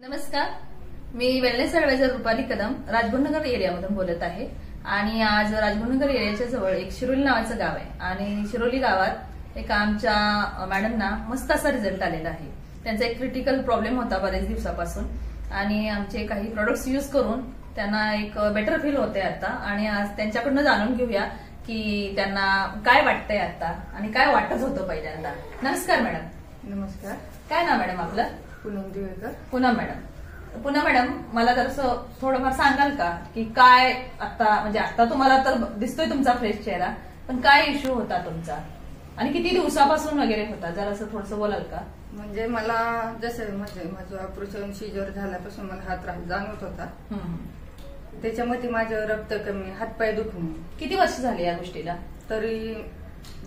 नमस्कार, मी wellness adviser Rupali Kadam Rajgurunagar एरियामधून बोलत आहे. आणि आज राजगुरुनगर एरियाच्या जवळ एक शिरोली नावाचं गाव आहे आणि शिरोली गावात एक आमच्या मॅडमना मस्त असा रिझल्ट आलेला आहे. त्यांचा एक क्रिटिकल प्रॉब्लेम होता बरेच दिवसापासून आणि आमचे काही प्रोडक्ट्स यूज करून त्यांना एक बेटर फील होते आता. आणि आज त्यांच्याकडनं जाणून घेऊया की त्यांना काय वाटतंय आता आणि काय वाटत होतं पहिल्यांदा. नमस्कार मॅडम. नमस्कार. काय नाव मॅडम आपलं? पूनम दिवेकर. पूनम मॅडम. पूनम मॅडम, मला जरासं थोडंफार सांगाल का की काय आता म्हणजे आता तुम्हाला तर दिसतोय तुमचा फ्रेश चेहरा, पण काय इश्यू होता तुमचा आणि किती दिवसापासून वगैरे होता, जरासं थोडंसं बोलाल का? म्हणजे मला जसं माझं ऑपरेशन सिजर झाल्यापासून मला हा त्रास जाणवत होता. त्याच्यामध्ये माझं रक्त कमी, हातपाय दुखणे. किती वर्ष झाली या गोष्टीला? तरी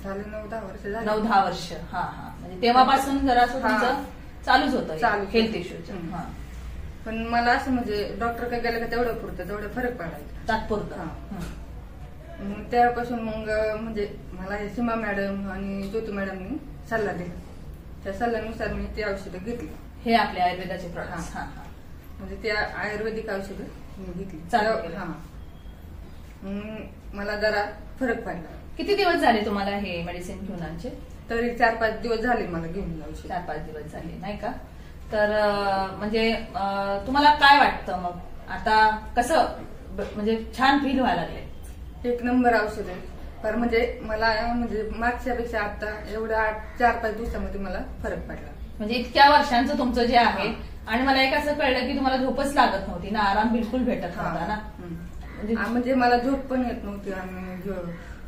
झाले 9-10 वर्ष झाले. 9-10 वर्ष. हा हा, म्हणजे तेव्हापासून जरासं तुमचं चालूच होतं हेल्थ इश्यूचं. पण मला असं म्हणजे डॉक्टर काय गेलं का तेवढं पुरतं, तेवढं फरक पडायचा तात्पुरतं. त्यापासून मग म्हणजे मला सीमा मॅडम आणि ज्योती मॅडमनी सल्ला दिला. त्या सल्ल्यानुसार मी ते औषधं घेतली. हे आपले आयुर्वेदाचे प्रोडक्ट्स. म्हणजे त्या आयुर्वेदिक औषधं मी घेतली. मला जरा फरक पडला. किती दिवस झाले तुम्हाला हे मेडिसिन घेऊन आमचे? तरी 4-5 दिवस झाले मला घेऊन औषध. 4-5 दिवस झाले नाही का? तर म्हणजे तुम्हाला काय वाटतं मग आता कसं म्हणजे छान फील व्हायला लागले? एक नंबर औषध आहे. पण म्हणजे मला म्हणजे मागच्यापेक्षा आता एवढ्या 4-5 दिवसामध्ये मला फरक पडला. म्हणजे इतक्या वर्षांचं तुमचं जे आहे. आणि मला एक असं कळलं की तुम्हाला झोपच लागत नव्हती ना, आराम बिलकुल भेटत नव्हता ना. म्हणजे मला झोप पण येत नव्हती आणि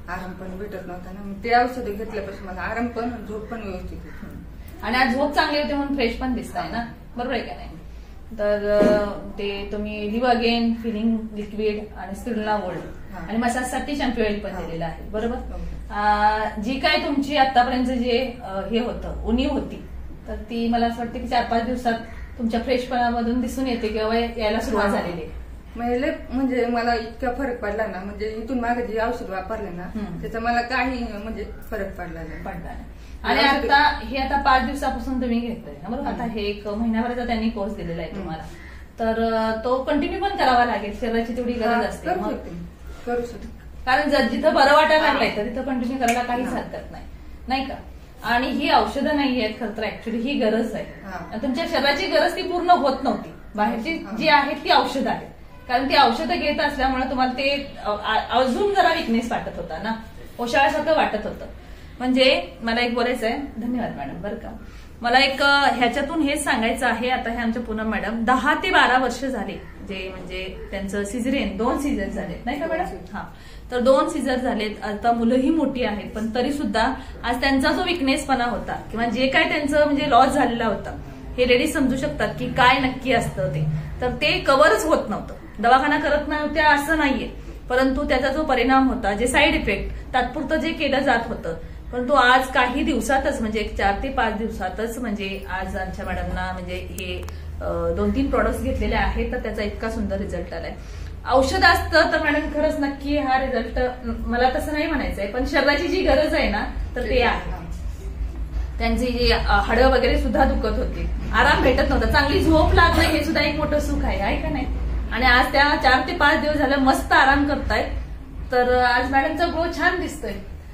आराम पण भेटत नव्हता ना. ते औषध घेतल्यापासून मला आराम पण झोप पण व्यवस्थित होती. आणि आज झोप चांगली होती म्हणून फ्रेश पण दिसताय ना, बरोबर आहे का नाही? तर ते तुम्ही लिव्ह अगेन, फिलिंग लिक्विड आणि स्पिरुलिना गोल्ड आणि मसाजसाठी शॅम्पू ऑइल पण दिलेलं आहे, बरोबर? जी काय तुमची आतापर्यंत जे हे होतं उणीव होती, तर ती मला असं वाटतं की 4-5 दिवसात तुमच्या फ्रेशपणामधून दिसून येते किंवा यायला सुरुवात झालेली आहे. म्हणजे मला इतका फरक पडला ना, म्हणजे इथून मागे जे औषध वापरले ना त्याचा मला काही म्हणजे फरक पडला नाही. आणि आता 5 दिवसापासून तुम्ही घेतलंय ना, बरोबर? आता हे 1 महिन्याभराचा त्यांनी कोर्स दिलेला आहे तुम्हाला, तर तो कंटिन्यू पण करावा लागेल. शरीराची तेवढी गरज असते. करू शकते. कारण जिथं बरं वाटायला लागलंय तर तिथं कंटिन्यू करायला काहीच हरकत नाही, नाही का? आणि ही औषधं नाही आहेत खरं तर, ऍक्च्युली ही गरज आहे. तुमच्या शरीराची गरज ती पूर्ण होत नव्हती. बाहेरची जी आहे ती औषधं आहेत. कारण ती औषधं घेत असल्यामुळे तुम्हाला ते अजून जरा विकनेस वाटत होता ना, ओशाळ्यासारखं वाटत होतं. म्हणजे मला एक बोलायचं आहे. धन्यवाद मॅडम. बरं का, मला एक ह्याच्यातून हेच सांगायचं आहे. आता हे आमच्या पूनम मॅडम 10 ते 12 वर्ष झाले जे म्हणजे त्यांचं सिझेरियन 2 सीझर झालेत नाही का मॅडम? हा, तर 2 सीझर झालेत. आता मुलंही मोठी आहेत, पण तरी सुद्धा आज त्यांचा जो विकनेसपणा होता किंवा जे काय त्यांचं म्हणजे लॉस झालेला होता, हे लेडीज समजू शकतात की काय नक्की असतं ते. तर ते कव्हरच होत नव्हतं. दवाखाना करत नव्हत्या असं नाहीये, परंतु त्याचा जो परिणाम होता, जे साईड इफेक्ट तात्पुरतं जे केलं जात होतं, परंतु आज काही दिवसातच म्हणजे 4 ते 5 दिवसातच म्हणजे आज आमच्या मॅडमना म्हणजे हे 2-3 प्रोडक्ट्स घेतलेले आहेत, तर त्याचा इतका सुंदर रिझल्ट आलाय. औषध असतं तर मॅडम खरंच नक्की हा रिझल्ट मला तसं नाही म्हणायचंय, पण शरीराची जी गरज आहे ना तर ते आहे. त्यांची जी हाडं वगैरे सुद्धा दुखत होती, आराम भेटत नव्हता, चांगली झोप लागणं हे सुद्धा एक मोठं सुख आहे का नाही? आणि आज त्या 4 ते 5 दिवस झालं मस्त आराम करतायत. तर आज मॅडमचा ग्रो छान दिसतोय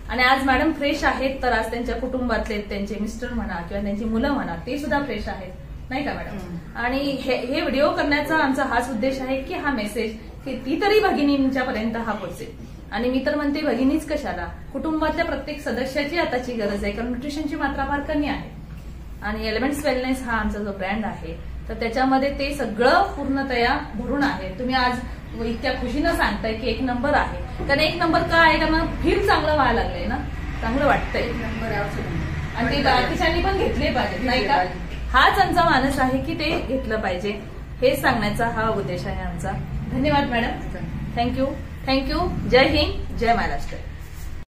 आणि आज मॅडम फ्रेश आहेत. तर आज त्यांच्या कुटुंबातले त्यांचे मिस्टर म्हणा किंवा त्यांची मुलं म्हणा ते सुद्धा फ्रेश आहेत, नाही का मॅडम? आणि हे व्हिडिओ करण्याचा आमचा हाच उद्देश आहे की हा मेसेज कितीतरी भगिनींच्यापर्यंत हा पोहोचेल. आणि मी तर म्हणते भगिनीच कशाला, कुटुंबातल्या प्रत्येक सदस्याची आताची गरज आहे. कारण न्यूट्रिशनची मात्रा फार कमी आहे आणि एलिमेंट्स वेलनेस हा आमचा जो ब्रँड आहे तर त्याच्यामध्ये ते सगळं पूर्णतया भरून आहे. तुम्ही आज इतक्या खुशीनं सांगताय की 1 नंबर आहे. कारण 1 नंबर का आहे? कारण फील चांगलं व्हायला लागलंय ना, चांगलं वाटतंय. 1 नंबर औषध आणि ते बाकीच्यांनी पण घेतले पाहिजेत, नाही का? हाच आमचा मानस आहे की ते घेतलं पाहिजे, हेच सांगण्याचा हा उद्देश आहे आमचा. धन्यवाद मॅडम. थँक्यू. जय हिंद, जय महाराष्ट्र.